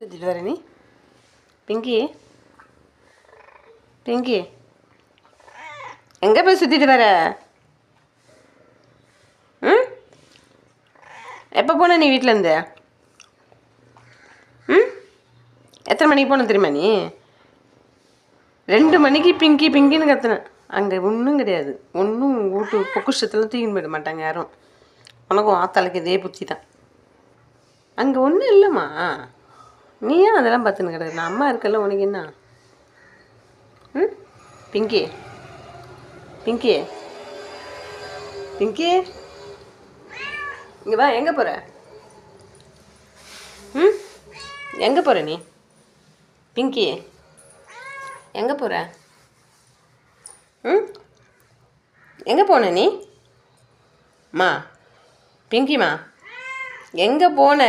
சுற்றிட்டு வர நீ பிங்கி பிங்கி எங்கே போய் சுற்றிட்டு வர? ம் எப்போ போன நீ வீட்டிலேருந்து? ம் எத்தனை மணிக்கு போன தெரியுமா நீ? 2 மணிக்கு பிங்கி பிங்கின்னு கத்துனேன். அங்கே ஒன்றும் கிடையாது. ஒன்றும் வீட்டு பொக்குஷத்தில் தூக்கின்னு போயிட மாட்டாங்க யாரும். உனக்கும் ஆத்தாளுக்கு இதே புத்தி தான். அங்கே ஒன்றும் இல்லைம்மா. நீ ஏன் அதெல்லாம் பார்த்துன்னு கிடக்கு? நான் அம்மா இருக்கல, உனக்கு என்ன? ம் பிங்கி பிங்கி பிங்கி இங்கே வா. எங்கே போகிற? ம் எங்கே போகிற நீ? பிங்கி எங்கே போகிற? ம் எங்கே போன நீ? மா பிங்கிம்மா எங்கே போன?